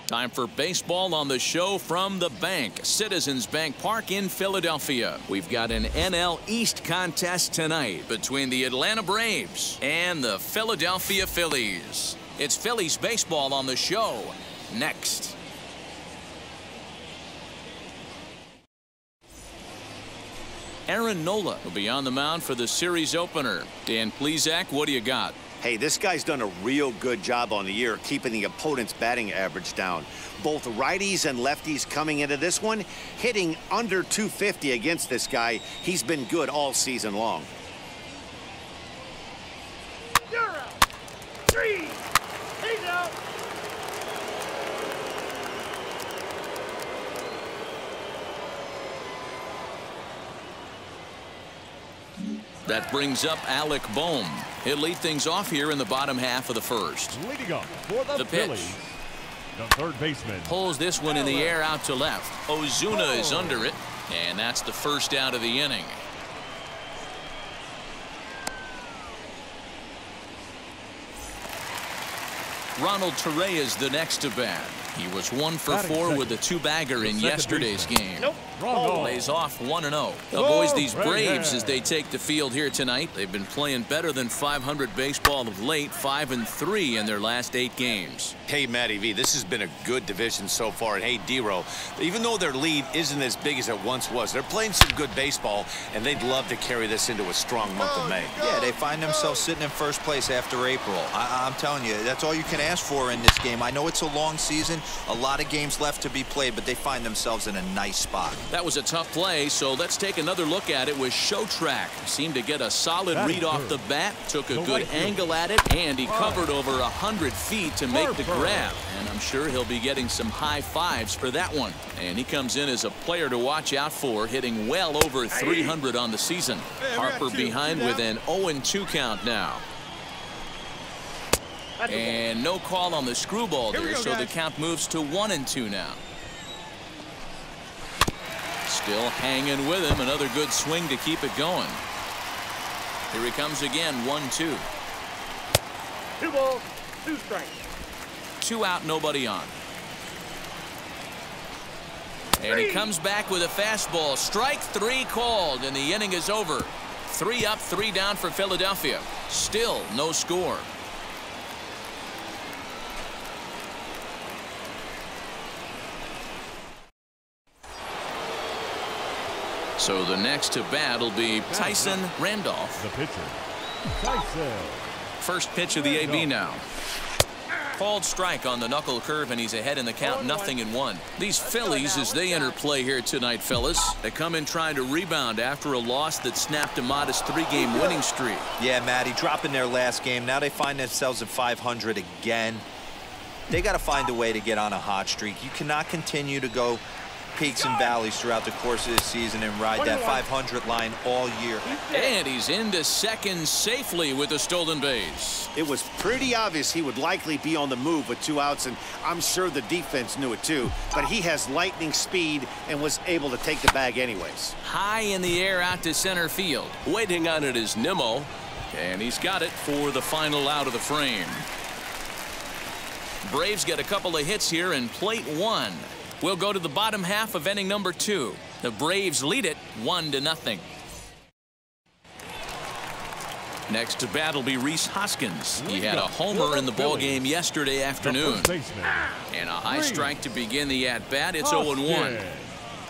Time for baseball on the show from the bank, Citizens Bank Park in Philadelphia. We've got an NL East contest tonight between the Atlanta Braves and the Philadelphia Phillies. It's Phillies baseball on the show next. Aaron Nola will be on the mound for the series opener. Dan Plesac, what do you got? Hey, this guy's done a real good job on the year keeping the opponent's batting average down. Both righties and lefties coming into this one, hitting under 250 against this guy. He's been good all season long. You're out. 3. He's out. That brings up Alec Bohm. He'll lead things off here in the bottom half of the first. Leading up for the pitch. Phillies, the third baseman. Pulls this one in the air out to left. Ozuna is under it, and that's the first out of the inning. Ronald Torrey is the next to bat. He was 1 for 4 with a 2-bagger in yesterday's game. Lays off 1-0. Avoids these Braves as they take the field here tonight. They've been playing better than .500 baseball of late, 5-3 in their last 8 games. Hey, Matty V, this has been a good division so far. And hey, D-Row, even though their lead isn't as big as it once was, they're playing some good baseball, and they'd love to carry this into a strong month of May. Yeah, they find themselves sitting in first place after April. I'm telling you, that's all you can ask for in this game. I know it's a long season, a lot of games left to be played, but they find themselves in a nice spot. That was a tough play, so let's take another look at it with Showtrack. Seemed to get a solid read off the bat, took a good angle at it, and he covered over 100 feet to make the grab. And I'm sure he'll be getting some high fives for that one. And he comes in as a player to watch out for, hitting well over 300 on the season. Harper behind with an 0-2 count now. And no call on the screwball there, so the count moves to 1-2 now. Still hanging with him. Another good swing to keep it going. Here he comes again. 1-2. 2 balls, 2 strikes. 2 out, nobody on. And he comes back with a fastball. Strike 3 called, and the inning is over. 3 up, 3 down for Philadelphia. Still no score. So the next to bat will be Tyson Randolph. The pitcher, Tyson. First pitch of the AB now. Called strike on the knuckle curve, and he's ahead in the count, 0-1. These Phillies, as they enter play here tonight, fellas, they come in trying to rebound after a loss that snapped a modest 3-game winning streak. Yeah, Matty, dropping their last game. Now they find themselves at 500 again. They got to find a way to get on a hot streak. You cannot continue to go peaks and valleys throughout the course of the season and ride that 500 line all year. And he's into second safely with a stolen base. It was pretty obvious he would likely be on the move with 2 outs, and I'm sure the defense knew it too. But he has lightning speed and was able to take the bag anyways. High in the air out to center field. Waiting on it is Nimmo, and he's got it for the final out of the frame. Braves get a couple of hits here in plate 1. We'll go to the bottom half of inning number 2. The Braves lead it 1-0. Next to bat will be Rhys Hoskins. He had a homer in the ballgame yesterday afternoon. And a high strike to begin the at-bat. It's 0-1.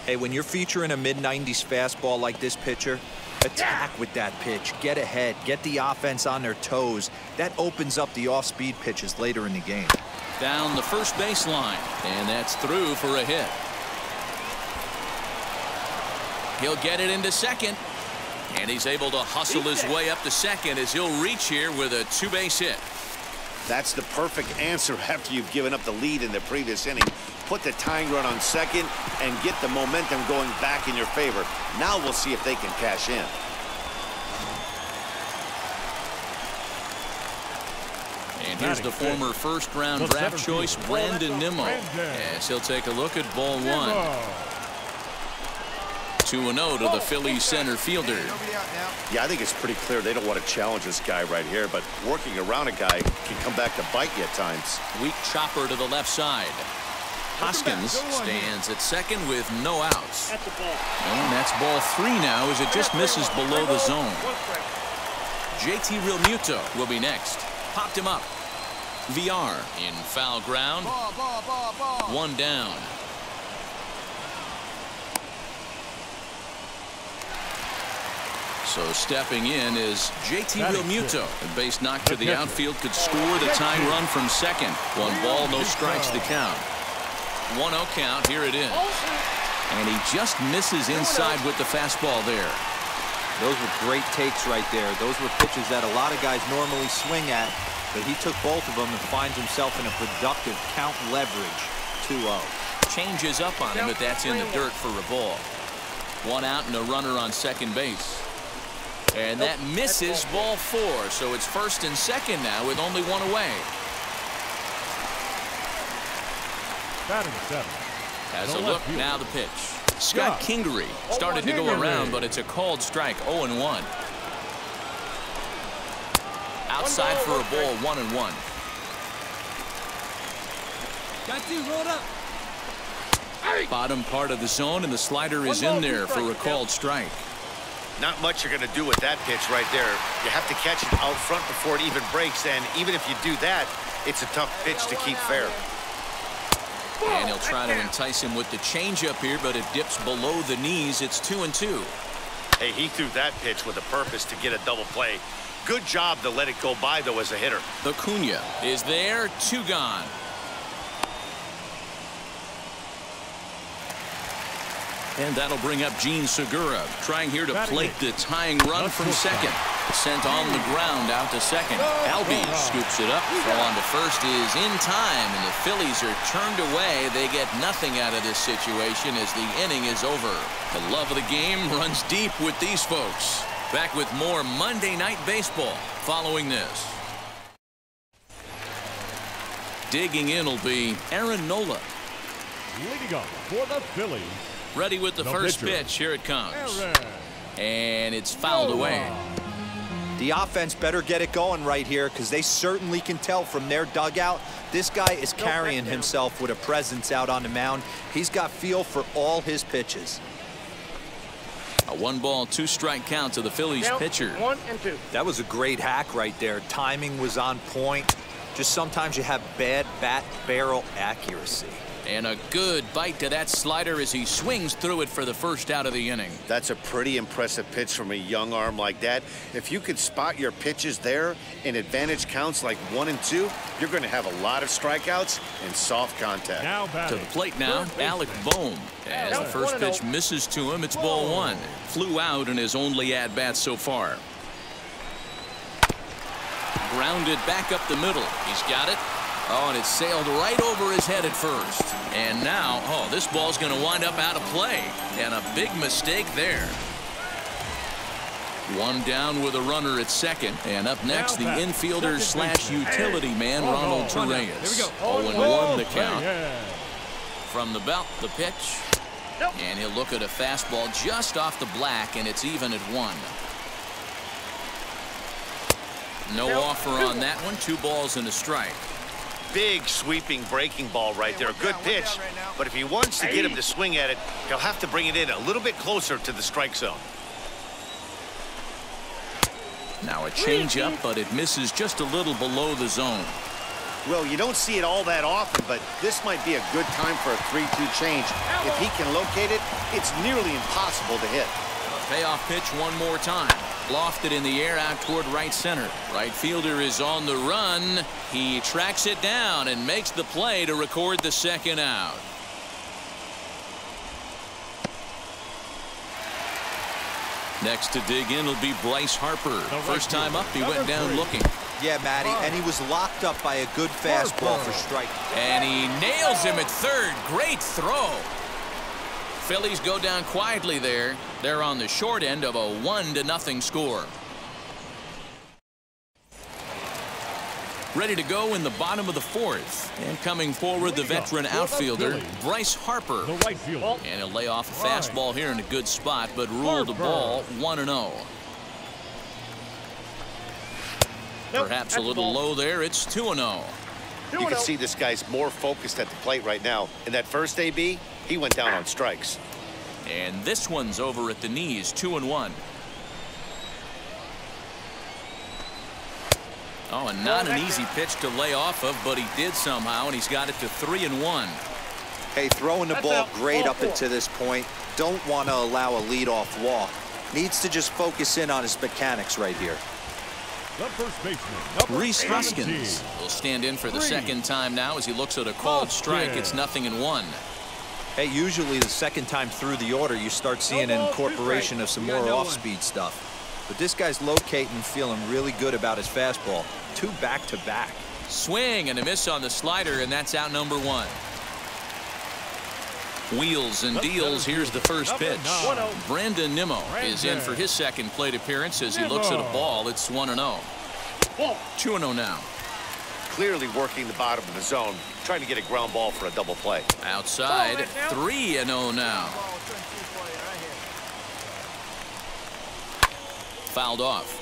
Hey, when you're featuring a mid-90s fastball like this pitcher, attack with that pitch. Get ahead. Get the offense on their toes. That opens up the off-speed pitches later in the game. Down the first baseline, and that's through for a hit. He'll get it into second, and he's able to hustle his way up to second as he'll reach here with a 2-base hit. That's the perfect answer after you've given up the lead in the previous inning. Put the tying run on second and get the momentum going back in your favor. Now we'll see if they can cash in. And here's the former first-round draft choice, Brandon Nimmo, as he'll take a look at ball 1. 2-0 to the Phillies center fielder. Yeah, I think it's pretty clear they don't want to challenge this guy right here, but working around a guy can come back to bite you at times. Weak chopper to the left side. Hoskins stands at second with no outs. That's the ball. And that's ball 3 now as it just misses below the zone. JT Realmuto will be next. Popped him up. VR in foul ground. 1 down. So stepping in is JT Realmuto. A base knock to the outfield could score the tying run from second. 1 ball, no strikes the count. 1-0 count. Here it is. And he just misses inside with the fastball there. Those were great takes right there. Those were pitches that a lot of guys normally swing at, but he took both of them and finds himself in a productive count leverage. 2-0. Changes up on him, but that's in the dirt for a ball. 1 out and a runner on second base. And that misses ball 4, so it's first and second now with only 1 away. Batting 7. Has a look, now the pitch. Scott Kingery started to go around, but it's a called strike. 0-1. Outside for a ball. 1-1. Got you, rolled up. Bottom part of the zone, and the slider is in there for a called strike. Not much you're going to do with that pitch right there. You have to catch it out front before it even breaks, and even if you do that, it's a tough pitch to keep fair. And he'll try to entice him with the changeup here, but it dips below the knees. It's 2-2. Hey, he threw that pitch with a purpose to get a double play. Good job to let it go by, though, as a hitter. Acuna is there. 2 gone. And that'll bring up Gene Segura, trying here to plate the tying run from second. Sent on the ground out to second. Albies scoops it up. Throw on to first is in time, and the Phillies are turned away. They get nothing out of this situation as the inning is over. The love of the game runs deep with these folks. Back with more Monday Night Baseball following this. Digging in will be Aaron Nola. Leading up for the Phillies. Ready with the first pitch. Here it comes. And it's fouled away. The offense better get it going right here, because they certainly can tell from their dugout this guy is carrying himself with a presence out on the mound. He's got feel for all his pitches. A 1-ball, 2-strike count to the Phillies pitcher. 1-2. That was a great hack right there. Timing was on point. Just sometimes you have bad bat barrel accuracy. And a good bite to that slider as he swings through it for the first out of the inning. That's a pretty impressive pitch from a young arm like that. If you could spot your pitches there in advantage counts like 1 and 2, you're going to have a lot of strikeouts and soft contact. Now to the plate now, Alec Bohm. As the first pitch misses to him, it's ball 1. Flew out in his only at-bat so far. Grounded back up the middle. He's got it. Oh, and it sailed right over his head at first. And now, this ball's going to wind up out of play. And a big mistake there. 1 down with a runner at second. And up next, the infielder / utility man, Ronald Torreyes. 0-1 the count. From the belt, the pitch. And he'll look at a fastball just off the black, and it's even at 1. No offer on that one. 2 balls and a strike. Big sweeping breaking ball right there. Good pitch, but if he wants to get him to swing at it, he'll have to bring it in a little bit closer to the strike zone. Now a changeup, but it misses just a little below the zone. Well, you don't see it all that often, but this might be a good time for a 3-2 change. If he can locate it, it's nearly impossible to hit. A payoff pitch one more time. Lofted in the air out toward right center. Right fielder is on the run. He tracks it down and makes the play to record the second out. Next to dig in will be Bryce Harper. First time up, he went down looking. Yeah, Matty, and he was locked up by a good fastball for strike. And he nails him at third. Great throw. Phillies go down quietly there. They're on the short end of a 1-0 score. Ready to go in the bottom of the 4th. And coming forward, the veteran outfielder, Bryce Harper. And he'll lay off a fastball here in a good spot, but ruled the ball 1-0. Perhaps a little low there. It's 2-0. You can see this guy's more focused at the plate right now. In that first AB, he went down on strikes. And this one's over at the knees, 2-1. Oh, and not an easy pitch to lay off of, but he did somehow, and he's got it to 3-1. Hey, throwing the ball great up until this point. Don't want to allow a leadoff walk. Needs to just focus in on his mechanics right here. The first baseman, Reese Hoskins will stand in for the second time now as he looks at a called strike. It's 0-1. Hey, usually the second time through the order, you start seeing an incorporation of some more off-speed stuff. But this guy's locating and feeling really good about his fastball. 2 back-to-back. Swing and a miss on the slider, and that's out number 1. Wheels and deals. Here's the first pitch. Brandon Nimmo is in for his second plate appearance as he looks at a ball. It's 1-0. 2-0 now. Clearly working the bottom of the zone, trying to get a ground ball for a double play. Outside, 3-0 now. Fouled off.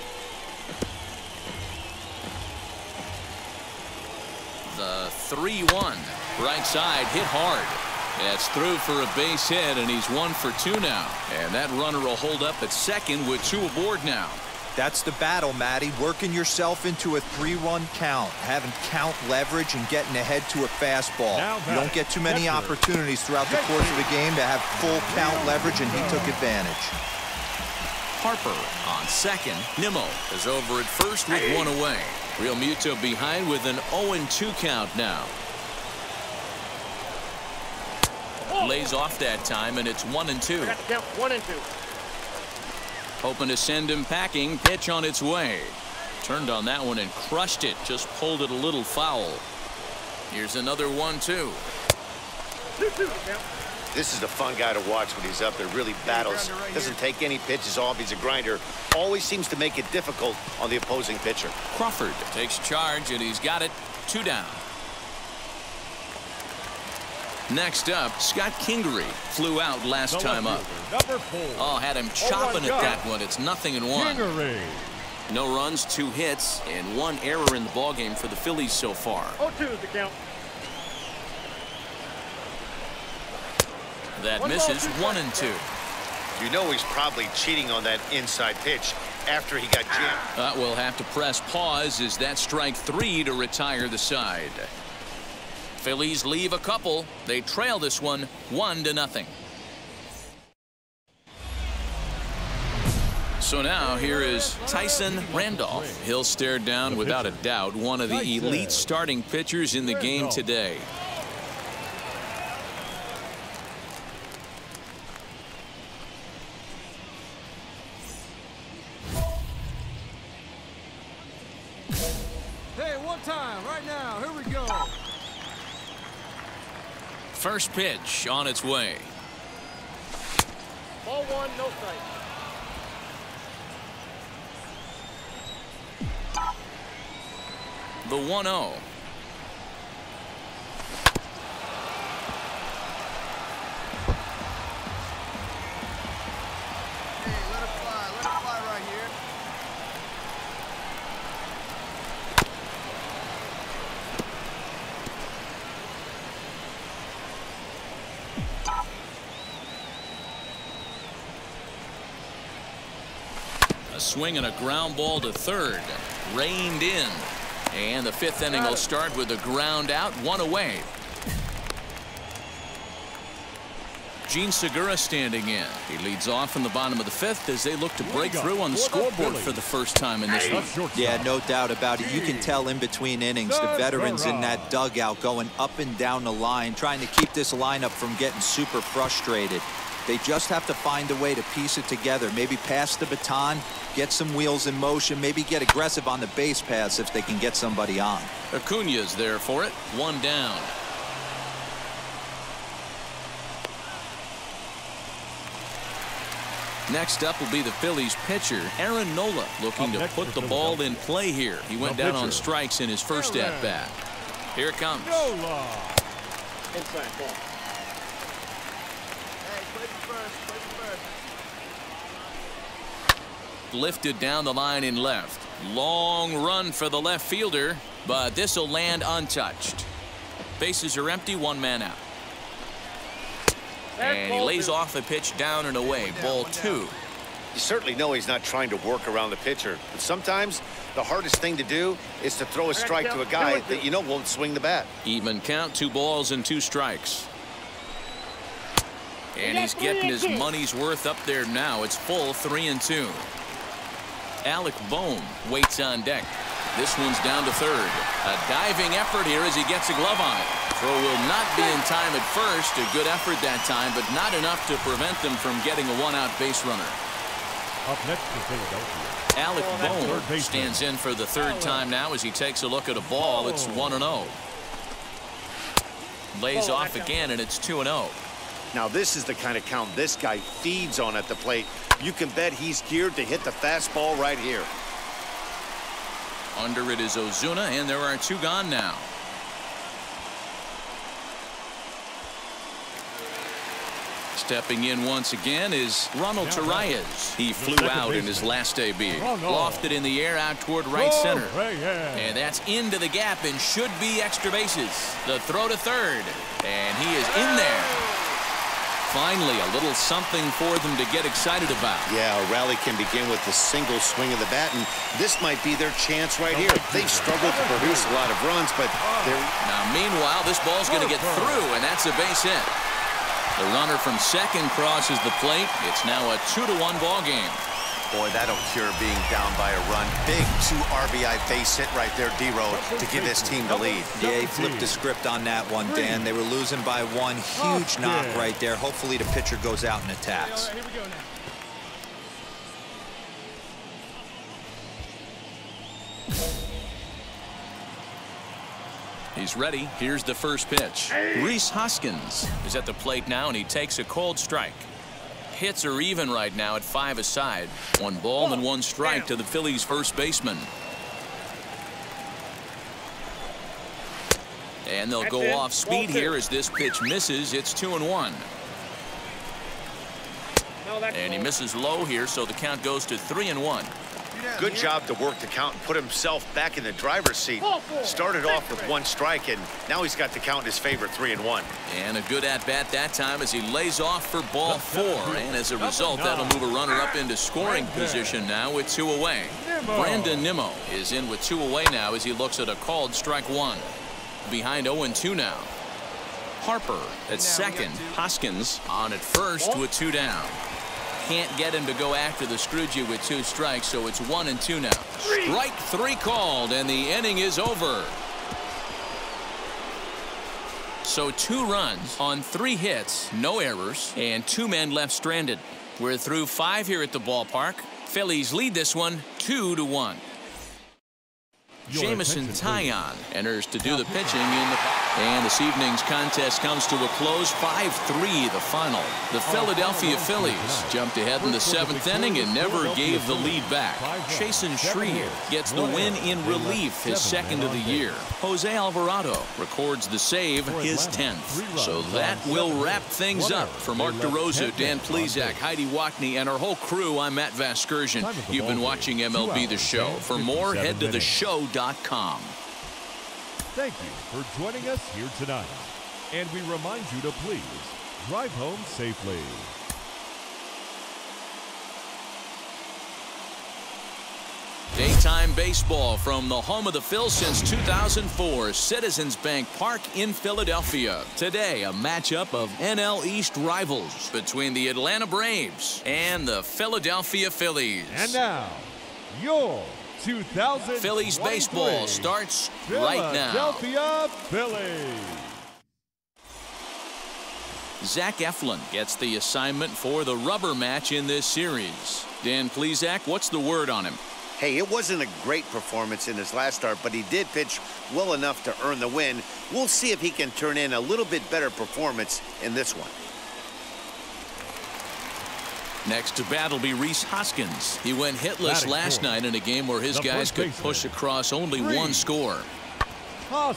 The 3-1. Right side hit hard. That's through for a base hit, and he's 1 for 2 now. And that runner will hold up at second with 2 aboard now. That's the battle, Matty. Working yourself into a 3-run count, having count leverage and getting ahead to a fastball. You don't get too many opportunities throughout the course of the game to have full count leverage, and he took advantage. Harper on second. Nimmo is over at first with 1 away. Real Muto behind with an 0-2 count now. Lays off that time, and it's 1-2. Got to count 1 and 2. Hoping to send him packing. Pitch on its way. Turned on that one and crushed it. Just pulled it a little foul. Here's another 1-2. 2-2 count. This is a fun guy to watch when he's up there. Really battles. Doesn't take any pitches off. He's a grinder. Always seems to make it difficult on the opposing pitcher. Crawford takes charge, and he's got it. 2 down. Next up, Scott Kingery flew out last time up. Number 4. Oh, had him chopping at that one. It's 0-1. Kingery. No runs, 2 hits, and 1 error in the ballgame for the Phillies so far. 0-2 is the count. That misses. 1-2. You know he's probably cheating on that inside pitch after he got jammed. We'll have to press pause as that strike 3 to retire the side. Phillies leave a couple. They trail this one 1-0. So now here is Tyson Randolph. He'll stare down without a doubt one of the elite starting pitchers in the game today. Hey, one time, right now. Here we go. First pitch on its way. Ball 1, no strike. The 1-0. Hey, let it fly right here. A swing and a ground ball to third. Reined in. And the 5th inning will start with a ground out, 1 away. Gene Segura standing in. He leads off in the bottom of the 5th as they look to break through on the scoreboard for the first time in this one. Yeah, no doubt about it. You can tell in between innings the veterans in that dugout going up and down the line, trying to keep this lineup from getting super frustrated. They just have to find a way to piece it together. Maybe pass the baton, get some wheels in motion, maybe get aggressive on the base paths if they can get somebody on. Acuna's there for it. 1 down. Next up will be the Phillies pitcher, Aaron Nola, looking to put the ball in play here. He went down on strikes in his first at-bat. Here it comes. Nola. Inside ball. Lifted down the line in left. Long run for the left fielder. but this will land untouched. Bases are empty, one man out. And he lays off the pitch down and away. Ball 2. You certainly know he's not trying to work around the pitcher, but sometimes the hardest thing to do is to throw a strike to a guy that you know won't swing the bat. Even count, 2 balls and 2 strikes. And he's getting his money's worth up there now. It's full 3-2. Alec Bohm waits on deck. This one's down to third. A diving effort here as he gets a glove on it. Throw will not be in time at first. A good effort that time, but not enough to prevent them from getting a one-out base runner. Up next to Philadelphia, Alec Bohm stands in for the third time now as he takes a look at a ball. It's 1-0. Lays off again, and it's 2-0. Now this is the kind of count this guy feeds on at the plate. You can bet he's geared to hit the fastball right here. Under it is Ozuna, and there are 2 gone now. Stepping in once again is Ronald Tieranen. He flew out in his last AB. Lofted in the air out toward right center. And that's into the gap and should be extra bases. The throw to third. And he is in there. Finally, a little something for them to get excited about. Yeah, a rally can begin with a single swing of the bat, and this might be their chance right here. They've struggled to produce a lot of runs, but they're... Now, meanwhile, this ball's going to get through, and that's a base hit. The runner from second crosses the plate. It's now a 2-1 ball game. Boy, that'll cure being down by a run. Big 2 RBI base hit right there, D-Road, to give this team the lead. Yeah, he flipped the script on that one, Dan. They were losing by 1. Huge knock right there. Hopefully the pitcher goes out and attacks. Here we go now. He's ready. Here's the first pitch. Rhys Hoskins is at the plate now, and he takes a cold strike. Hits are even right now at 5 aside. 1 ball and 1 strike to the Phillies' first baseman. And they'll go off speed here as this pitch misses. It's 2-1. And he misses low here, so the count goes to 3-1. Good job to work the count and put himself back in the driver's seat. Started off with 1 strike, and now he's got the count in his favor, 3-1. And a good at-bat that time as he lays off for ball 4. And as a result, that'll move a runner up into scoring position now with 2 away. Brandon Nimmo is in with 2 away now as he looks at a called strike 1. Behind 0-2 now. Harper at second. Hoskins on at first with 2 down. Can't get him to go after the Scrooge with 2 strikes, so it's 1-2 now. Strike 3 called, and the inning is over. So 2 runs on 3 hits, no errors, and 2 men left stranded. We're through 5 here at the ballpark. Phillies lead this one 2-1. Jamison Tieranen enters to do the pitching, and this evening's contest comes to a close. 5-3 the final. The Philadelphia Phillies jumped ahead in the 7th inning and never gave the lead back. Chasen Shreve gets the win in relief, his 2nd of the year. Jose Alvarado records the save, his 10th. So that will wrap things up. For Mark DeRosa, Dan Plesac, Heidi Watney, and our whole crew, I'm Matt Vasgersian. You've been watching MLB The Show. For more, head to theshow.com. Thank you for joining us here tonight. And we remind you to please drive home safely. Daytime baseball from the home of the Phils since 2004, Citizens Bank Park in Philadelphia. Today, a matchup of NL East rivals between the Atlanta Braves and the Philadelphia Phillies. And now, your 2023 Phillies baseball starts right now. Philadelphia Phillies. Zach Eflin gets the assignment for the rubber match in this series. Dan Plesac, what's the word on him? Hey, it wasn't a great performance in his last start, but he did pitch well enough to earn the win. We'll see if he can turn in a little bit better performance in this one. Next to bat will be Rhys Hoskins. He went hitless last night in a game where his guys could push across only 1 score.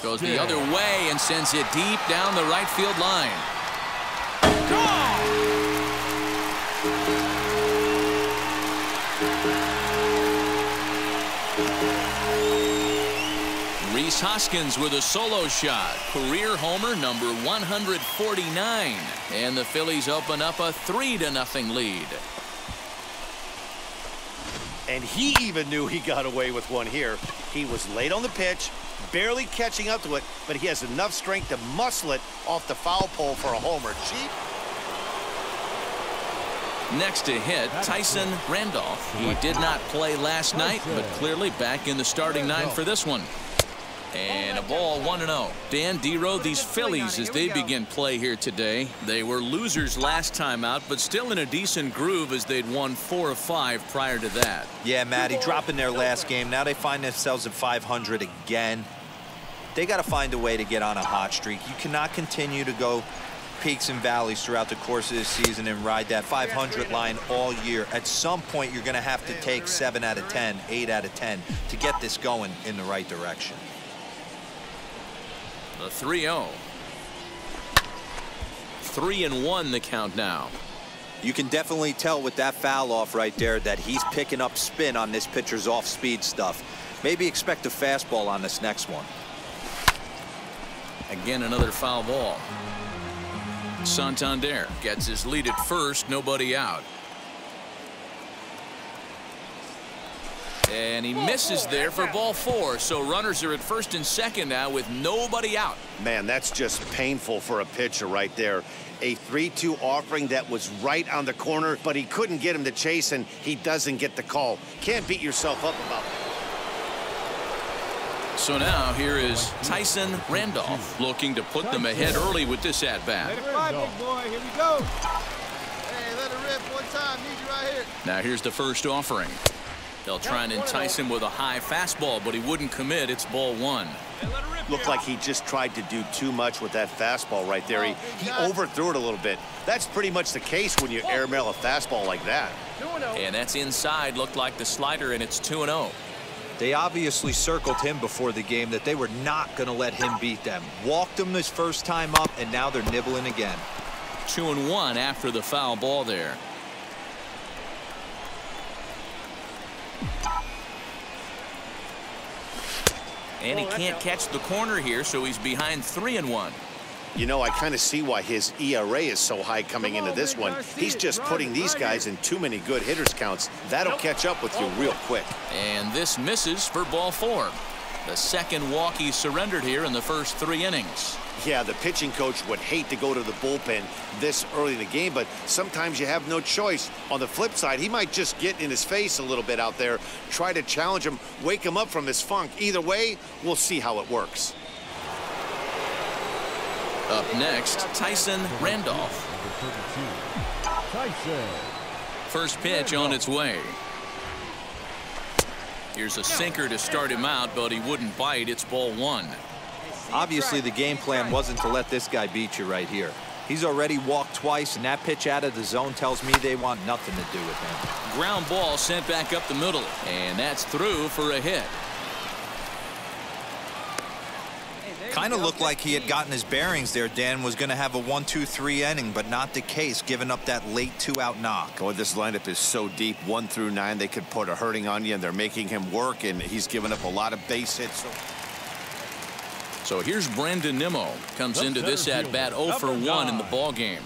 Goes the other way and sends it deep down the right field line. Rhys Rhys Hoskins with a solo shot. Career homer number 149. And the Phillies open up a 3-0 lead. And he even knew he got away with one here. He was late on the pitch, barely catching up to it, but he has enough strength to muscle it off the foul pole for a homer. Cheap. Next to hit, Tyson Randolph. He did not play last night, but clearly back in the starting nine for this one. And a ball 1-0. Dan Dero, these Phillies, as they begin play here today, they were losers last time out, but still in a decent groove as they'd won 4 of 5 prior to that. Yeah, Matty, dropping their last game. Now they find themselves at 500 again. They got to find a way to get on a hot streak. You cannot continue to go peaks and valleys throughout the course of this season and ride that 500 line all year. At some point, you're going to have to take 7 out of 10, 8 out of 10 to get this going in the right direction. The 3-0. 3-1 the count now. You can definitely tell with that foul off right there that he's picking up spin on this pitcher's off-speed stuff. Maybe expect a fastball on this next one. Again, another foul ball. Santander gets his lead at first, nobody out. And he misses there for ball 4, so runners are at first and second now with nobody out. Man, that's just painful for a pitcher right there. A 3-2 offering that was right on the corner, but he couldn't get him to chase, and he doesn't get the call. Can't beat yourself up about that. So now here is Tyson Randolph looking to put them ahead early with this at-bat. Let it fly, big boy. Here we go. Hey, let it rip one time. Need you right here. Now here's the first offering. They'll try and entice him with a high fastball, but he wouldn't commit. It's ball 1. Looked like he just tried to do too much with that fastball right there. He overthrew it a little bit. That's pretty much the case when you airmail a fastball like that. And that's inside. Looked like the slider, and it's 2-0. They obviously circled him before the game that they were not going to let him beat them. Walked him this first time up, and now they're nibbling again. 2-1 after the foul ball there. And he can't catch the corner here, so he's behind 3-1. You know, I kind of see why his ERA is so high coming into this one. He's just putting these guys in too many good hitters counts. That'll catch up with you real quick. And this misses for ball 4. The second walk he surrendered here in the first 3 innings. Yeah, the pitching coach would hate to go to the bullpen this early in the game, but sometimes you have no choice. On the flip side, he might just get in his face a little bit out there, try to challenge him, wake him up from his funk. Either way, we'll see how it works. Up next, Tyson Randolph. First pitch on its way. Here's a sinker to start him out, but he wouldn't bite. It's ball 1. Obviously, the game plan wasn't to let this guy beat you right here. He's already walked twice, and that pitch out of the zone tells me they want nothing to do with him. Ground ball sent back up the middle, and that's through for a hit. Kind of looked like he had gotten his bearings there. Dan was going to have a 1-2-3 inning, but not the case, giving up that late 2-out knock. Boy, this lineup is so deep, 1 through 9. They could put a hurting on you, and they're making him work, and he's given up a lot of base hits. So here's Brandon Nimmo. Comes into this at-bat 0 for 1 in the ball game.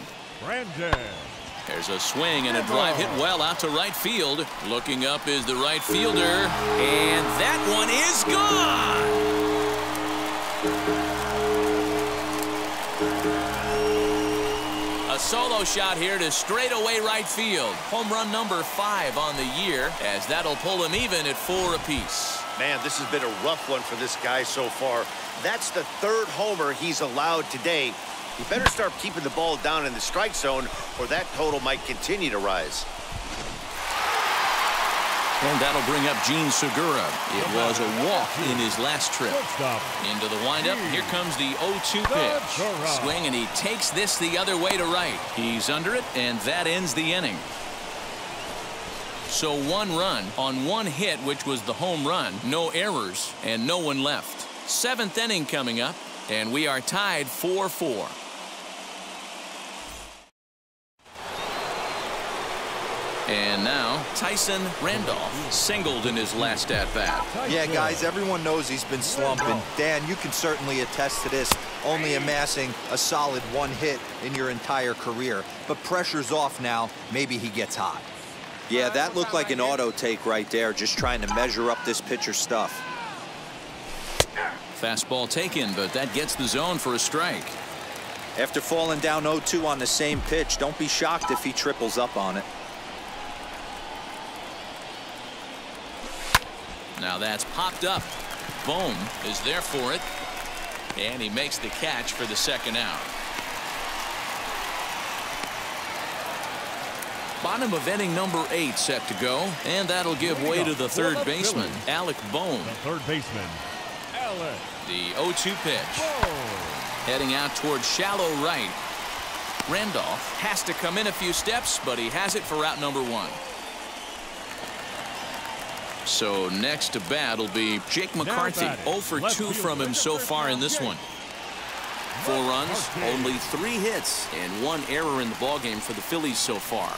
There's a swing and a drive hit well out to right field. Looking up is the right fielder, and that one is gone. A solo shot here to straightaway right field. Home run number 5 on the year, as that'll pull him even at 4 apiece. Man, this has been a rough one for this guy so far. That's the 3rd homer he's allowed today. He better start keeping the ball down in the strike zone, or that total might continue to rise. And that'll bring up Gene Segura. It was a walk in his last trip. Into the windup. Here comes the 0-2 pitch. Swing, and he takes this the other way to right. He's under it, and that ends the inning. So 1 run on 1 hit, which was the home run. No errors, and no one left. 7th inning coming up, and we are tied 4-4. And now Tyson Randolph singled in his last at-bat. Yeah, guys, everyone knows he's been slumping. Dan, you can certainly attest to this, only amassing a solid 1 hit in your entire career. But pressure's off now. Maybe he gets hot. Yeah, that looked like an auto take right there, just trying to measure up this pitcher's stuff. Fastball taken, but that gets the zone for a strike. After falling down 0-2 on the same pitch, don't be shocked if he triples up on it. Now that's popped up. Bohm is there for it. And he makes the catch for the second out. Bottom of inning number 8 set to go. And that'll give way to the third baseman, Alec Bohm. The third baseman, Alec. The 0-2 pitch. Heading out towards shallow right. Randolph has to come in a few steps, but he has it for out number 1. So next to bat will be Jake McCarthy. 0 for 2 from him so far in this one. 4 runs, only 3 hits, and 1 error in the ballgame for the Phillies so far.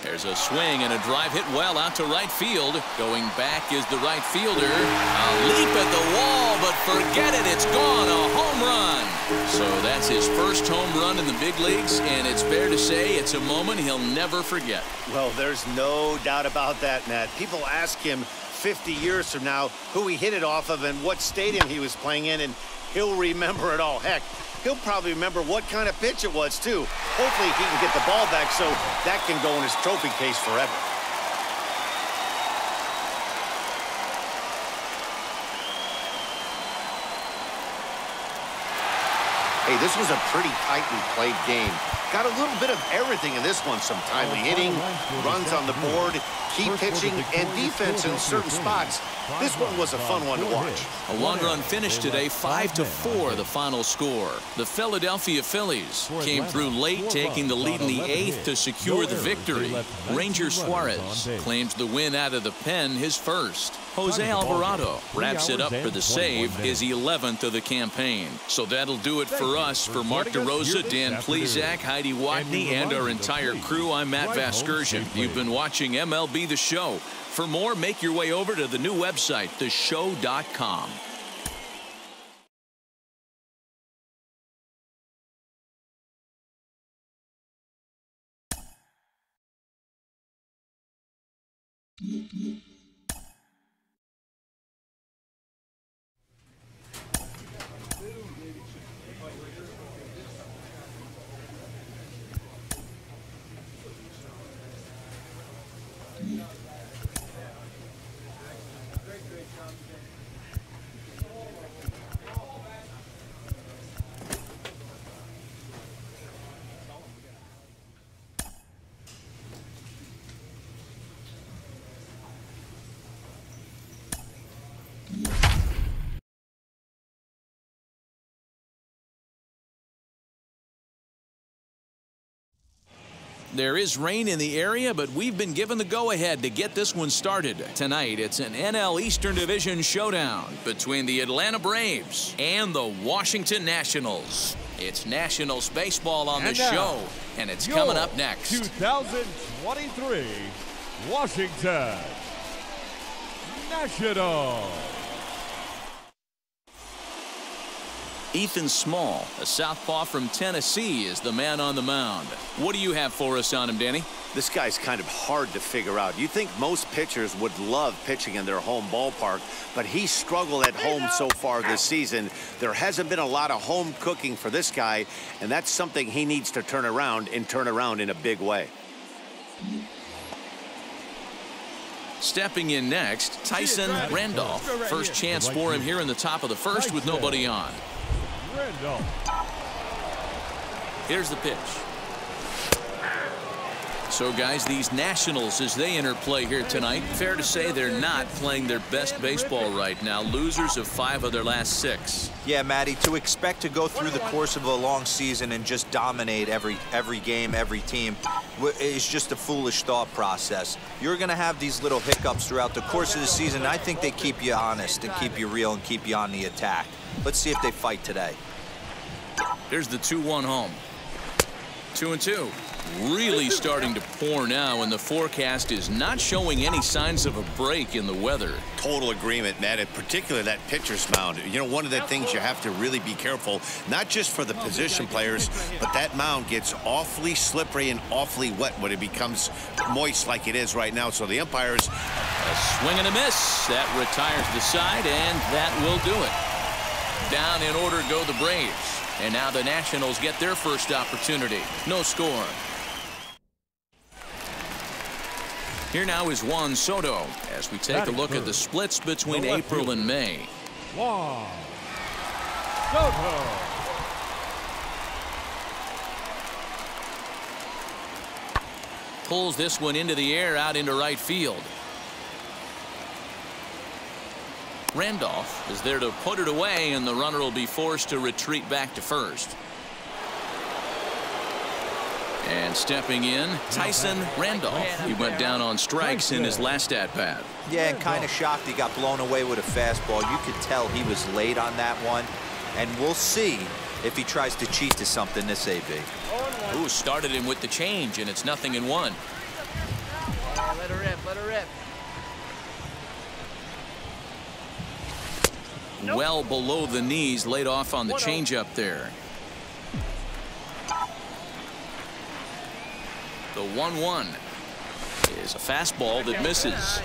There's a swing and a drive hit well out to right field. Going back is the right fielder. A leap at the wall, but forget it. It's gone. A home run. So that's his first home run in the big leagues, and it's fair to say it's a moment he'll never forget. Well, there's no doubt about that, Matt. People ask him 50 years from now who he hit it off of and what stadium he was playing in, and he'll remember it all. Heck, he'll probably remember what kind of pitch it was, too. Hopefully he can get the ball back so that can go in his trophy case forever. Hey, this was a pretty tightly played game. Got a little bit of everything in this one. Some timely hitting, runs on the board, key pitching, and defense in certain spots. This one was a fun one to watch. A one-run finish today, 5-4 the final score. The Philadelphia Phillies came through late, taking the lead in the 8th to secure the victory. Ranger Suarez claims the win out of the pen, his first. Jose Alvarado wraps it up for the save, his 11th of the campaign. So that'll do it for us. For Mark DeRosa, Dan Plesac, Heidi Watney, and our entire crew, I'm Matt Vasgersian. You've been watching MLB The Show. For more, make your way over to the new website, theshow.com. There is rain in the area, but we've been given the go-ahead to get this one started. Tonight, it's an NL Eastern Division showdown between the Atlanta Braves and the Washington Nationals. It's Nationals baseball on the show, and it's coming up next. 2023 Washington Nationals. Ethan Small, a southpaw from Tennessee, is the man on the mound. What do you have for us on him, Danny? This guy's kind of hard to figure out. You think most pitchers would love pitching in their home ballpark, but he struggled at home so far this season. There hasn't been a lot of home cooking for this guy, and that's something he needs to turn around in a big way. Stepping in next, Tyson Randolph. First chance for him here in the top of the first with nobody on. Here's the pitch. So, guys, these Nationals, as they enter play here tonight, fair to say they're not playing their best baseball right now. Losers of 5 of their last 6. Yeah, Matty, to expect to go through the course of a long season and just dominate every game, every team, is just a foolish thought process. You're going to have these little hiccups throughout the course of the season. I think they keep you honest and keep you real and keep you on the attack. Let's see if they fight today. There's the 2-1 home. 2-2. Really starting to pour now, and the forecast is not showing any signs of a break in the weather. Total agreement, Matt, in particular that pitcher's mound. You know, one of the things you have to really be careful, not just for the position players, but that mound gets awfully slippery and awfully wet when it becomes moist like it is right now. So the umpires... A swing and a miss. That retires the side, and that will do it. Down in order go the Braves. And now the Nationals get their first opportunity. No score. Here now is Juan Soto as we take a look at the splits between April and May. Juan Soto. Pulls this one into the air out into right field. Randolph is there to put it away, and the runner will be forced to retreat back to first. And stepping in, Tyson Randolph. He went down on strikes in his last at-bat. Yeah, and kind of shocked he got blown away with a fastball. You could tell he was late on that one. And we'll see if he tries to cheat to something this AB. Ooh, started him with the change, and it's 0-1. Yeah, let her rip, let her rip. Well below the knees, laid off on the changeup there. The 1-1 is a fastball that misses.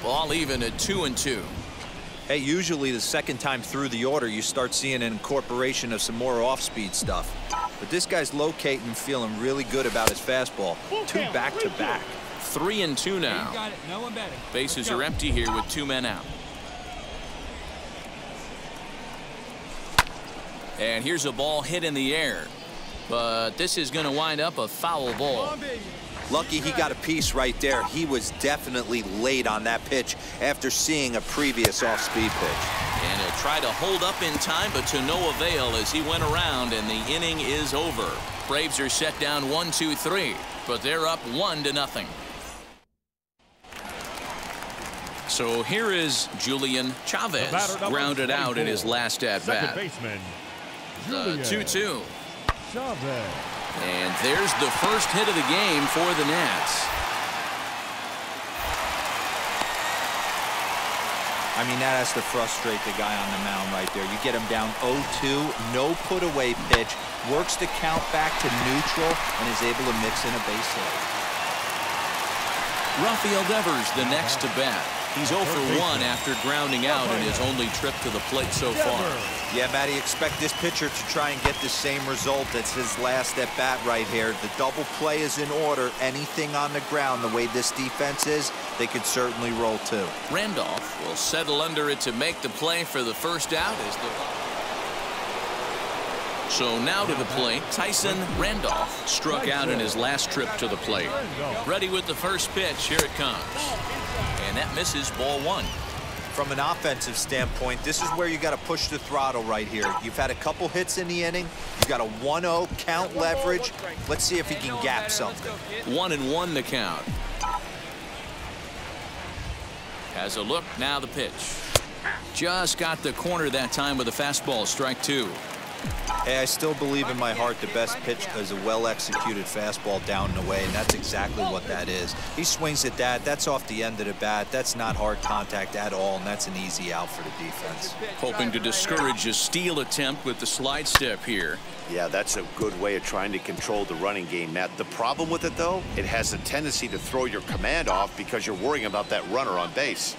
Ball even at 2-2. Hey, usually the second time through the order you start seeing an incorporation of some more off-speed stuff. But this guy's locating, feeling really good about his fastball. 2 back-to-back. 3-2 now. You got it. No one betting. Bases are empty here with 2 men out. And here's a ball hit in the air, but this is going to wind up a foul ball. Lucky he got a piece right there. He was definitely late on that pitch after seeing a previous off-speed pitch. And he'll try to hold up in time, but to no avail as he went around, and the inning is over. Braves are set down 1-2-3, but they're up 1-0. So here is Julian Chavez, grounded out in his last at-bat. The 2-2. Chavez. And there's the first hit of the game for the Nats. I mean, that has to frustrate the guy on the mound right there. You get him down 0-2, no put-away pitch, works the count back to neutral, and is able to mix in a base hit. Rafael Devers the next to bat. He's 0 for 1 after grounding out in his only trip to the plate so far. Yeah, Matty, expect this pitcher to try and get the same result as his last at bat right here. The double play is in order. Anything on the ground, the way this defense is, they could certainly roll too. Randolph will settle under it to make the play for the first out. So now to the plate, Tyson Randolph struck out in his last trip to the plate. Ready with the first pitch. Here it comes. And that misses, ball 1. From an offensive standpoint, this is where you got to push the throttle right here. You've had a couple hits in the inning. You got a 1-0 count leverage. Let's see if he can gap something. 1-1 the count. Has a look, now the pitch. Just got the corner that time with a fastball, strike 2. Hey, I still believe in my heart the best pitch is a well-executed fastball down and away, and that's exactly what that is. He swings at that. That's off the end of the bat. That's not hard contact at all, and that's an easy out for the defense. Hoping to discourage a steal attempt with the slide step here. Yeah, that's a good way of trying to control the running game, Matt. The problem with it, though, it has a tendency to throw your command off because you're worrying about that runner on base.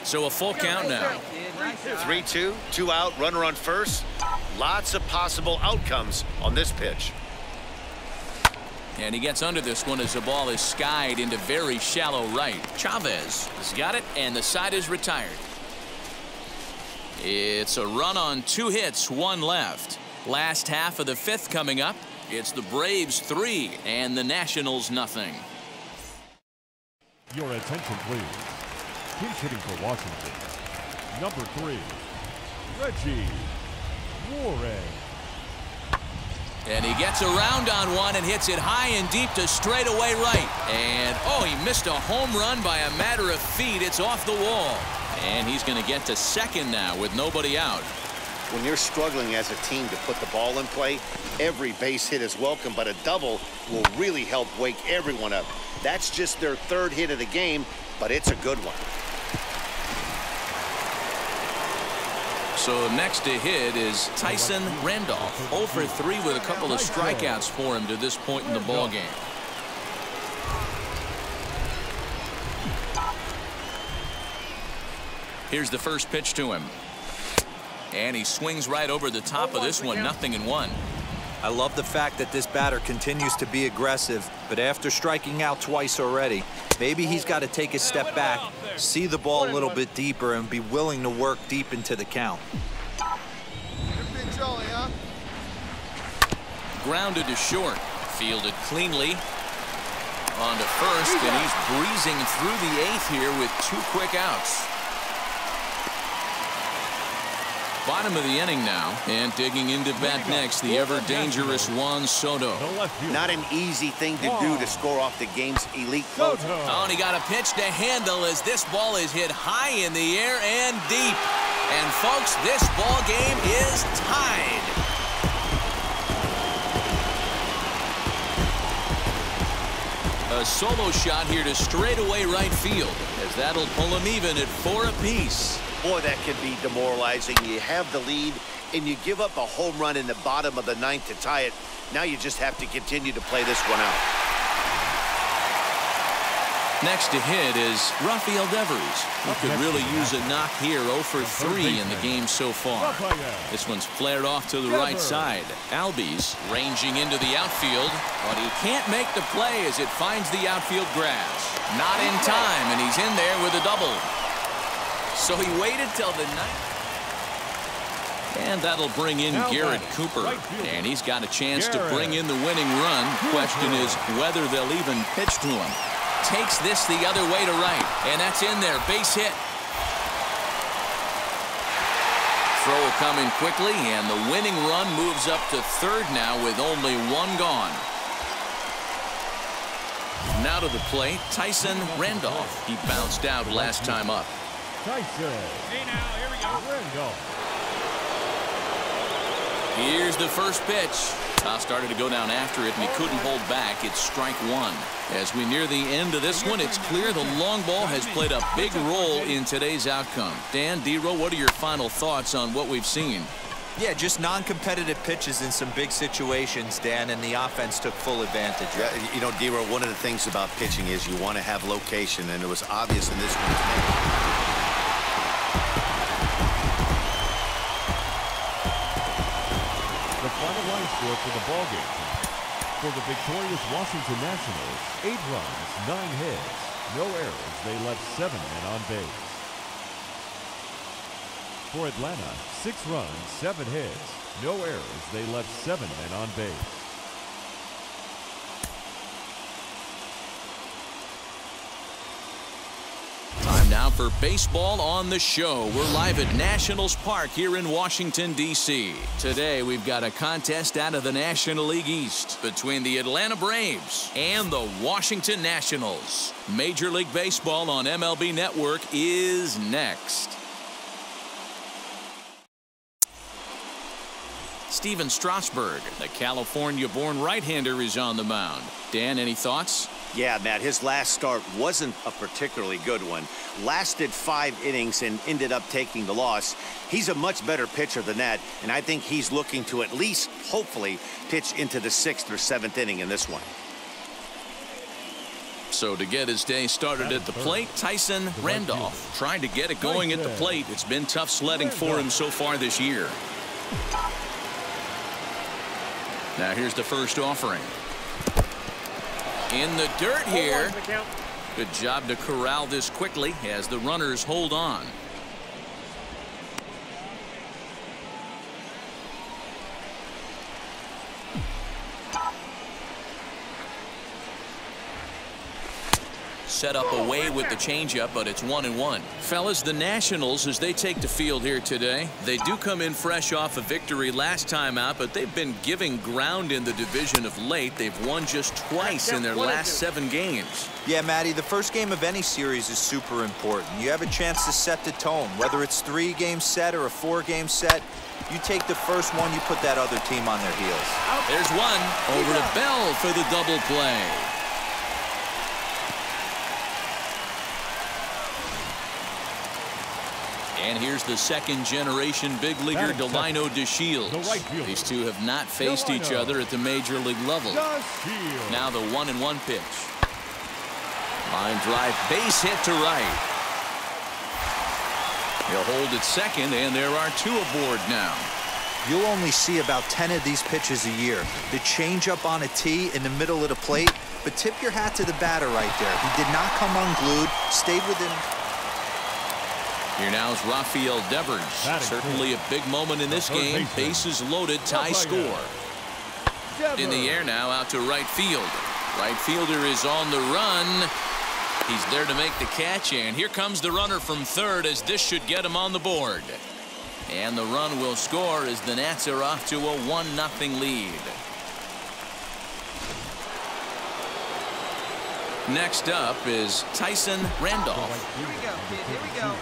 So a full count now. 3-2, 2 out, runner on first. Lots of possible outcomes on this pitch. And he gets under this one as the ball is skied into very shallow right. Chavez has got it, and the side is retired. It's a run on 2 hits, 1 left. Last half of the 5th coming up. It's the Braves 3 and the Nationals 0. Your attention, please. Pinch hitting for Washington, number 3, Reggie Warren. And he gets around on one and hits it high and deep to straightaway right. And, oh, he missed a home run by a matter of feet. It's off the wall. And he's going to get to second now with nobody out. When you're struggling as a team to put the ball in play, every base hit is welcome, but a double will really help wake everyone up. That's just their third hit of the game, but it's a good one. So next to hit is Tyson Randolph. 0 for 3 with a couple of strikeouts for him to this point in the ball game. Here's the first pitch to him. And he swings right over the top of this one, 0-1. I love the fact that this batter continues to be aggressive, but after striking out twice already, maybe he's got to take a step back, see the ball a little bit deeper, and be willing to work deep into the count. Good pitch only, huh? Grounded to short. Fielded cleanly. On to first, and he's breezing through the 8th here with 2 quick outs. Bottom of the inning now, and digging into bat next, the ever-dangerous Juan Soto. Not an easy thing to do to score off the game's elite closer. Oh, and he got a pitch to handle as this ball is hit high in the air and deep. And, folks, this ball game is tied. A solo shot here to straightaway right field, as that'll pull him even at 4 apiece. Boy, that could be demoralizing. You have the lead, and you give up a home run in the bottom of the 9th to tie it. Now you just have to continue to play this one out. Next to hit is Rafael Devers, who could really use a knock here. 0 for 3 in the game so far. This one's flared off to the right side. Albies ranging into the outfield, but he can't make the play as it finds the outfield grass. Not in time, and he's in there with a double. So he waited till the 9th. And that'll bring in Garrett Cooper. And he's got a chance to bring in the winning run. Question is whether they'll even pitch to him. Takes this the other way to right. And that's in there. Base hit. Throw coming quickly, and the winning run moves up to third now with only 1 gone. Now to the plate, Tyson Randolph. He bounced out last time up. Tyson. Hey now, here we go. Randolph. Here's the first pitch. Started to go down after it, and he couldn't hold back. It's strike 1. As we near the end of this one, it's clear the long ball has played a big role in today's outcome. Dan, D-Row, what are your final thoughts on what we've seen? Yeah, just non-competitive pitches in some big situations, Dan, and the offense took full advantage. Yeah, you know, D-Row, one of the things about pitching is you want to have location, and it was obvious in this one. The final line score for the ball game. For the victorious Washington Nationals, 8 runs, 9 hits, no errors. They left 7 men on base. For Atlanta, 6 runs, 7 hits, no errors. They left 7 men on base. Time now for Baseball on the Show. We're live at Nationals Park here in Washington, D.C. Today, we've got a contest out of the National League East between the Atlanta Braves and the Washington Nationals. Major League Baseball on MLB Network is next. Steven Strasburg, the California-born right-hander, is on the mound. Dan, any thoughts? Yeah, Matt, his last start wasn't a particularly good one. Lasted 5 innings and ended up taking the loss. He's a much better pitcher than that, and I think he's looking to at least, hopefully, pitch into the 6th or 7th inning in this one. So to get his day started at the plate, Tyson Randolph trying to get it going at the plate. It's been tough sledding for him so far this year. Now here's the first offering. In the dirt here. Good job to corral this quickly as the runners hold on. set up away with the changeup, but it's 1-1. Fellas, the Nationals, as they take the field here today, they do come in fresh off a victory last time out, but they've been giving ground in the division of late. They've won just twice in their last 7 games. Yeah, Matty, the first game of any series is super important. You have a chance to set the tone, whether it's 3-game set or a 4-game set. You take the first one, you put that other team on their heels. There's one over to Bell for the double play. And here's the second-generation big leaguer, Delino DeShields. These two have not faced each other at the major league level. Now the 1-1 pitch. Line drive, base hit to right. He'll hold at second, and there are 2 aboard now. You'll only see about 10 of these pitches a year. The changeup on a tee in the middle of the plate, but tip your hat to the batter right there. He did not come unglued, stayed within. Here now is Rafael Devers. Certainly a big moment in this game. Bases loaded, tie score. In the air now, out to right field. Right fielder is on the run. He's there to make the catch, and here comes the runner from third, as this should get him on the board. And the run will score as the Nats are off to a 1-0 lead. Next up is Tyson Randolph. Here we go, kid. Here we go.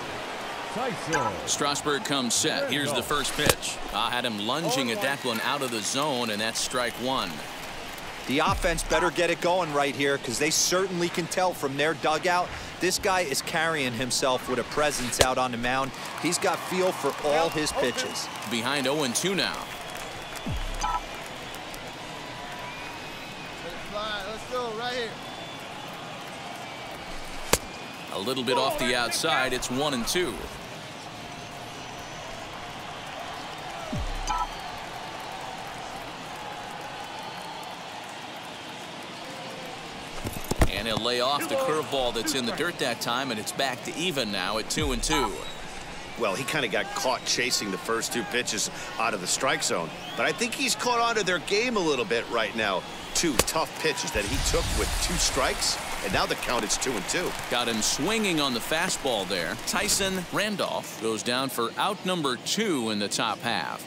Strasburg comes set. Here's the first pitch. Had him lunging at that one out of the zone, and that's strike 1. The offense better get it going right here, because they certainly can tell from their dugout this guy is carrying himself with a presence out on the mound. He's got feel for all his pitches. Behind 0-2 now. Let's go right here. A little bit off the outside. It's 1-2. And he'll lay off the curveball that's in the dirt that time, and it's back to even now at 2-2. Well, he kind of got caught chasing the first 2 pitches out of the strike zone, but I think he's caught on to their game a little bit right now. 2 tough pitches that he took with 2 strikes, and now the count is 2-2. Got him swinging on the fastball there. Tyson Randolph goes down for out number 2 in the top half.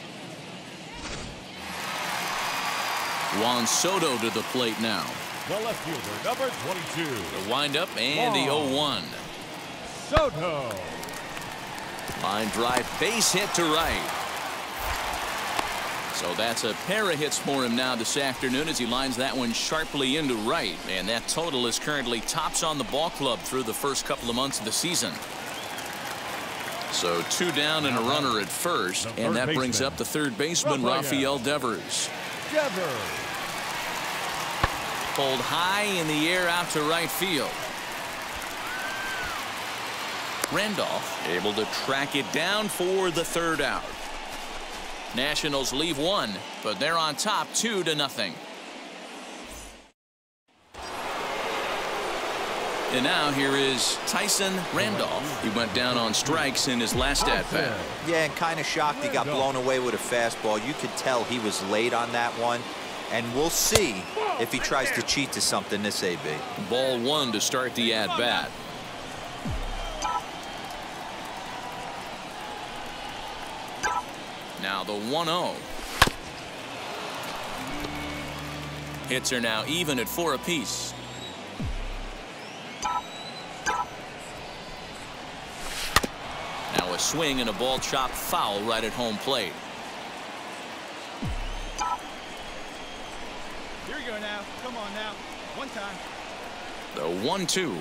Juan Soto to the plate now. The left fielder, number 22. The windup and the 0-1. Soto. Line drive, base hit to right. So that's a pair of hits for him now this afternoon as he lines that one sharply into right. And that total is currently tops on the ball club through the first couple of months of the season. So 2 down and a runner at first, and that brings up the third baseman, Rafael Devers. Pulled high in the air out to right field. Randolph able to track it down for the 3rd out. Nationals leave 1, but they're on top 2-0. And now here is Tyson Randolph. He went down on strikes in his last at-bat. Yeah, and kind of shocked he got blown away with a fastball. You could tell he was late on that one. And we'll see if he tries to cheat to something this AB. Ball 1 to start the at-bat. Now the 1-0. Hits are now even at 4 apiece. Now a swing and a ball chopped foul right at home plate. Here we go now. Come on now. One time. The 1-2.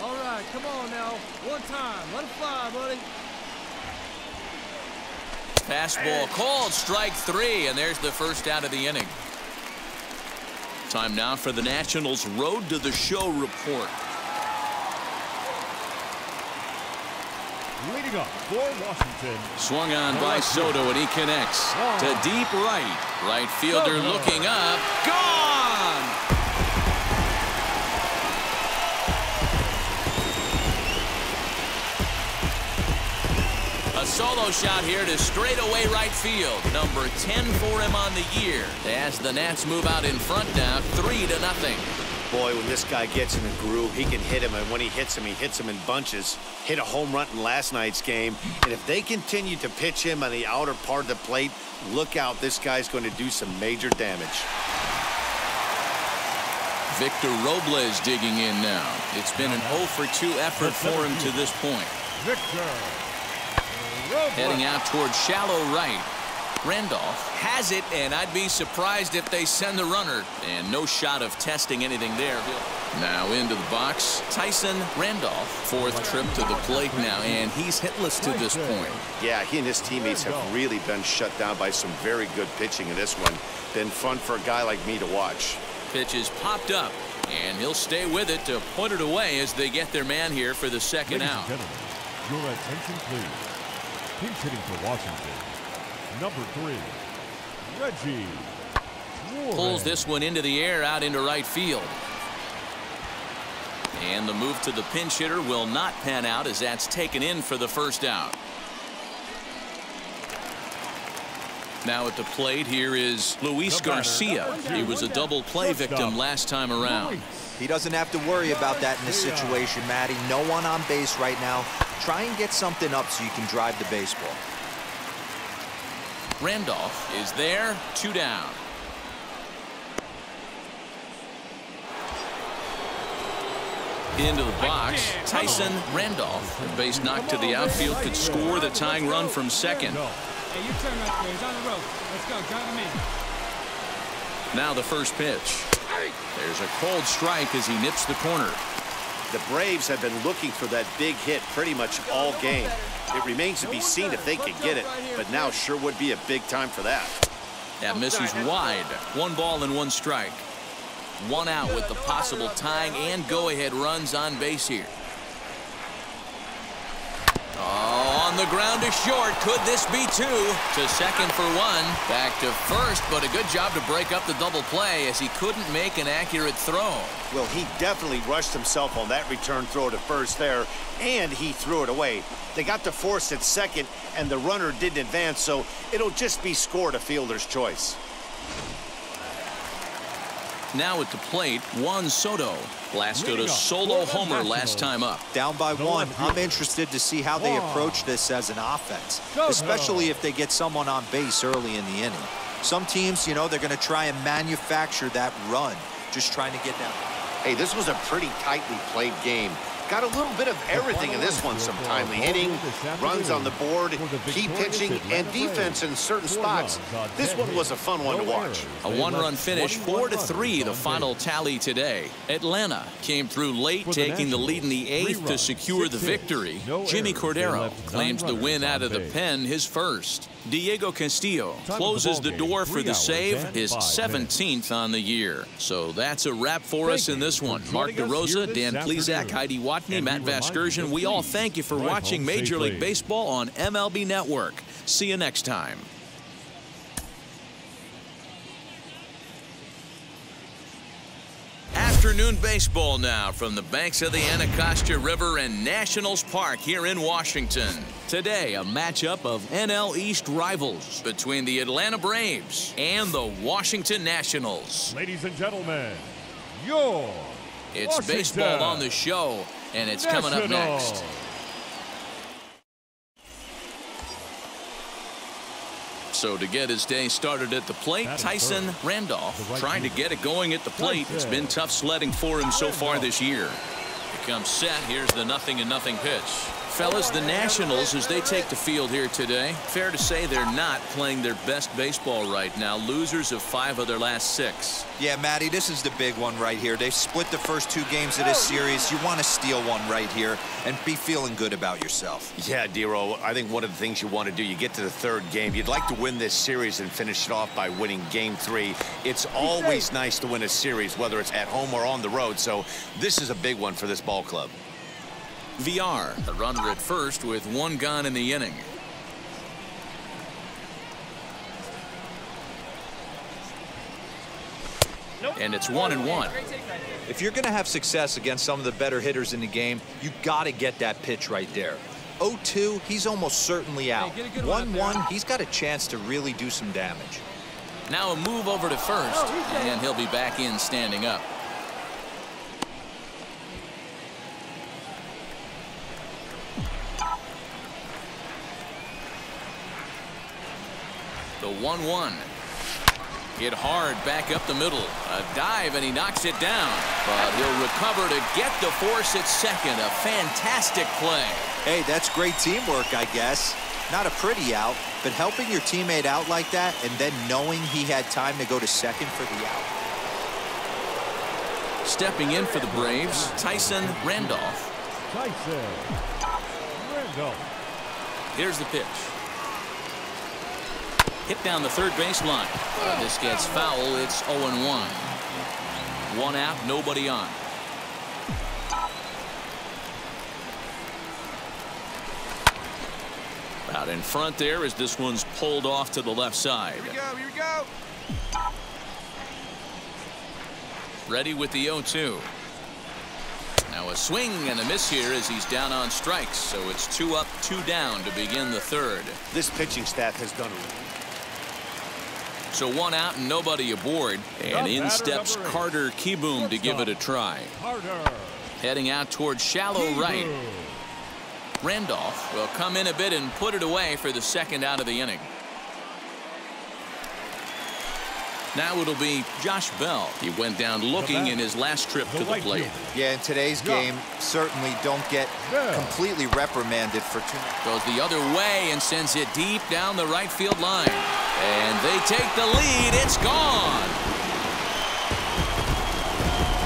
All right, come on now. One time. Let it fly, buddy. Fastball called, strike 3, and there's the first out of the inning. Time now for the Nationals' Road to the Show report. Leading up for Washington. Swung on by Soto, and he connects to deep right. Right fielder looking up. Gone! A solo shot here to straightaway right field. Number 10 for him on the year. As the Nats move out in front now, 3-0. Boy, when this guy gets in a groove, he can hit him, and when he hits him in bunches. Hit a home run in last night's game, and if they continue to pitch him on the outer part of the plate, look out, this guy's going to do some major damage. Victor Robles digging in now. It's been an 0-for-2 effort for him to this point. Victor Robles. Heading out towards shallow right. Randolph has it, and I'd be surprised if they send the runner. And no shot of testing anything there. Now into the box, Tyson Randolph. Fourth trip to the plate now, and he's hitless to this point. Yeah, he and his teammates have really been shut down by some very good pitching in this one. Been fun for a guy like me to watch. Pitch is popped up, and he'll stay with it to put it away as they get their man here for the second out. Ladies and gentlemen, your attention please. Pinch hitting for Washington. Number 3, Reggie Tieranen. Pulls this one into the air out into right field. And the move to the pinch hitter will not pan out as that's taken in for the first out. Now at the plate here is Luis Garcia. He was a double play victim last time around. He doesn't have to worry about that in this situation, Matty. No one on base right now. Try and get something up so you can drive the baseball. Randolph is there, 2 down. Into the box, Tyson Randolph. The base knocked to the outfield could score the tying run from second. Hey, you turn right there. He's on the rope. Let's go. Join me. Now the first pitch. There's a cold strike as he nips the corner. The Braves have been looking for that big hit pretty much all game. It remains to be seen if they can get it, but now sure would be a big time for that. That misses wide. 1 ball and 1 strike. 1 out with the possible tying and go-ahead runs on base here. Oh, on the ground to short. Could this be 2? To second for 1. Back to first, but a good job to break up the double play as he couldn't make an accurate throw. Well, he definitely rushed himself on that return throw to first there, and he threw it away. They got to force at second, and the runner didn't advance, so it'll just be scored a fielder's choice. Now at the plate, Juan Soto blasted a solo homer last time up. Down by 1. I'm interested to see how they approach this as an offense, especially if they get someone on base early in the inning. Some teams, you know, they're going to try and manufacture that run, just trying to get down. Hey, this was a pretty tightly played game. Got a little bit of everything in this one. Some timely hitting, runs on the board, key pitching, and defense in certain spots. This one was a fun one to watch. A 1-run finish, 4-3, the final tally today. Atlanta came through late, taking the lead in the 8th to secure the victory. Jimmy Cordero claims the win out of the pen, his first. Diego Castillo closes the door for the save, his 17th on the year. So that's a wrap for us in this one. Mark DeRosa, Dan Plesac, Heidi Watney, Matt Vasgersian, we all thank you for watching Major League Baseball on MLB Network. See you next time. Afternoon baseball now from the banks of the Anacostia River and Nationals Park here in Washington. Today, a matchup of NL East rivals between the Atlanta Braves and the Washington Nationals. Ladies and gentlemen, It's Washington baseball on the show, and it's coming up next. So to get his day started at the plate, Tyson Randolph trying to get it going at the plate. It's been tough sledding for him so far this year. He comes set. Here's the 0-0 pitch. Fellas, the Nationals, as they take the field here today, fair to say they're not playing their best baseball right now. Losers of 5 of their last 6. Yeah, Matty, this is the big one right here. They've split the first 2 games of this series. You want to steal one right here and be feeling good about yourself. Yeah, Dero, I think one of the things you want to do, you get to the 3rd game, you'd like to win this series and finish it off by winning game 3. It's always nice to win a series, whether it's at home or on the road, so this is a big one for this ball club. VR, the runner at first with 1 gone in the inning. And it's 1-1. If you're going to have success against some of the better hitters in the game, you got to get that pitch right there. 0-2, he's almost certainly out. Hey, get a good one up there. 1-1, he's got a chance to really do some damage. Now a move over to first, and he'll be back in standing up. The 1-1. Hit hard back up the middle. A dive, and he knocks it down. But he'll recover to get the force at second. A fantastic play. Hey, that's great teamwork, I guess. Not a pretty out, but helping your teammate out like that and then knowing he had time to go to second for the out. Stepping in for the Braves, Tyson Randolph. Tyson Randolph. Here's the pitch. Hit down the third baseline. This gets foul. It's 0-1. 1 out, nobody on. Out in front there as this one's pulled off to the left side. Here we go, here we go. Ready with the 0-2. Now a swing and a miss here as he's down on strikes. So it's 2 up, 2 down to begin the third. This pitching staff has done it. So 1 out and nobody aboard. And in steps Carter Kieboom to give it a try. Carter. Heading out towards shallow right. Randolph will come in a bit and put it away for the second out of the inning. Now it'll be Josh Bell. He went down looking in his last trip to the plate. Yeah, in today's game, certainly don't get completely reprimanded for too much. Goes the other way and sends it deep down the right field line. And they take the lead. It's gone.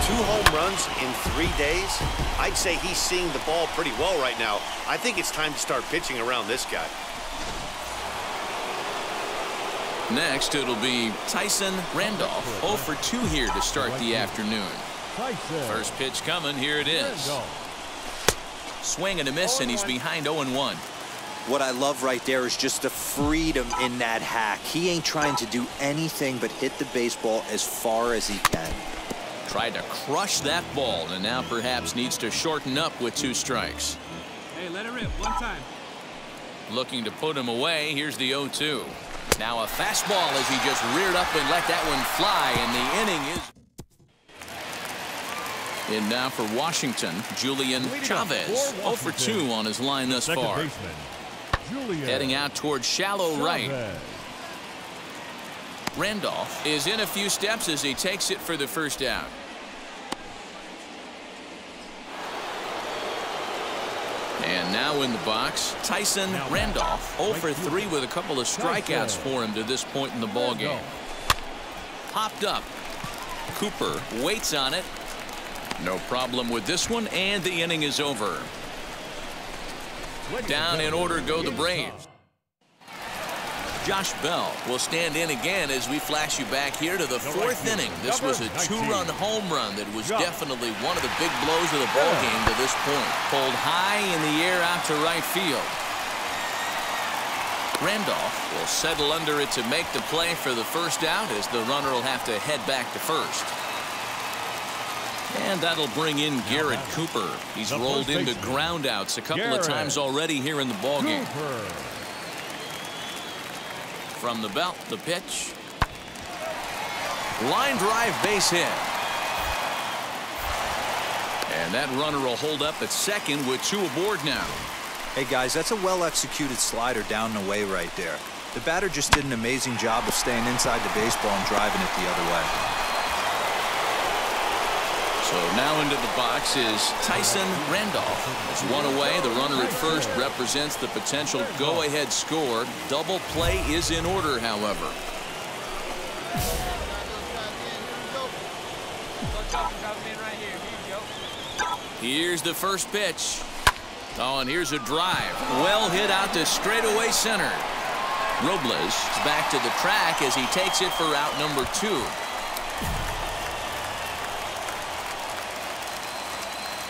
2 home runs in 3 days. I'd say he's seeing the ball pretty well right now. I think it's time to start pitching around this guy. Next, it'll be Tyson Randolph. 0 for 2 here to start the afternoon. First pitch coming. Here it is. Swing and a miss, and he's behind 0-1. What I love right there is just the freedom in that hack. He ain't trying to do anything but hit the baseball as far as he can. Tried to crush that ball, and now perhaps needs to shorten up with 2 strikes. Hey, let it rip. 1 time. Looking to put him away. Here's the 0-2. Now a fastball as he just reared up and let that one fly, and the inning is in now for Washington. Julian Chavez. 0 for 2 on his line thus far. Heading out towards shallow right. Randolph is in a few steps as he takes it for the first out. And now in the box, Tyson Randolph. 0 for 3 with a couple of strikeouts for him to this point in the ballgame. Popped up. Cooper waits on it. No problem with this one, and the inning is over. Down in order go the Braves. Josh Bell will stand in again as we flash you back here to the 4th inning. This was a 2-run home run that was definitely one of the big blows of the ball game to this point. Pulled high in the air out to right field. Randolph will settle under it to make the play for the first out as the runner will have to head back to first. And that'll bring in Garrett Cooper. He's rolled into groundouts a couple of times already here in the ballgame. From the belt, the pitch. Line drive, base hit. And that runner will hold up at second with 2 aboard now. Hey, guys, that's a well-executed slider down and away right there. The batter just did an amazing job of staying inside the baseball and driving it the other way. So now into the box is Tyson Randolph. It's 1 away. The runner at first represents the potential go-ahead score. Double play is in order, however. Here's the first pitch. Oh, and here's a drive. Well hit out to straightaway center. Robles is back to the track as he takes it for out number 2.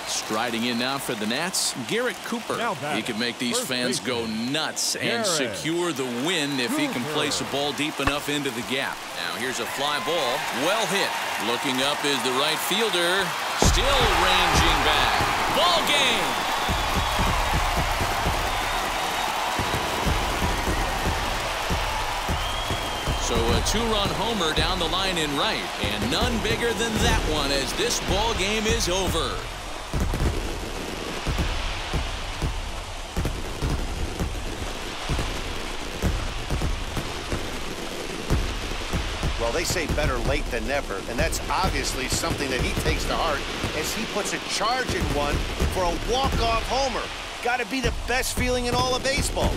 Striding in now for the Nats, Garrett Cooper. He could make these fans go nuts and secure the win if he can place a ball deep enough into the gap. Now here's a fly ball. Well hit. Looking up is the right fielder. Still ranging back. Ball game. So a two-run homer down the line in right, and none bigger than that one as this ball game is over. Well, they say better late than never, and that's obviously something that he takes to heart as he puts a charge in one for a walk-off homer. Got to be the best feeling in all of baseball.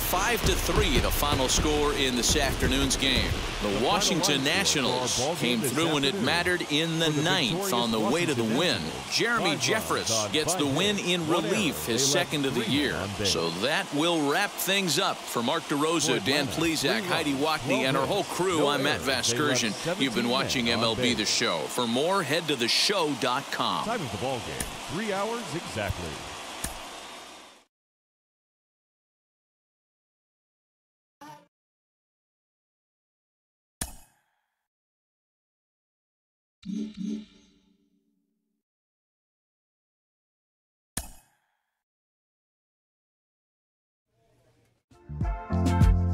Five to 3, the final score in this afternoon's game. The Washington Nationals came through when it mattered in the ninth on the way to the win. Jeremy Jeffress gets the win in relief, his second of the year. So that will wrap things up. For Mark DeRosa, Dan Plesac, Heidi Wackney, and our whole crew, I'm Matt Vasgersian. You've been watching MLB The Show. For more, head to theshow.com. Time of the ball game, 3 hours exactly.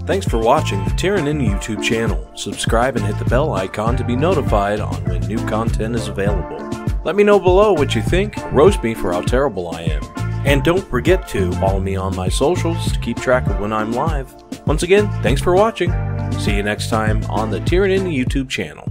Thanks for watching the Tieranen YouTube channel. Subscribe and hit the bell icon to be notified on when new content is available. Let me know below what you think. Roast me for how terrible I am. And don't forget to follow me on my socials to keep track of when I'm live. Once again, thanks for watching. See you next time on the Tieranen YouTube channel.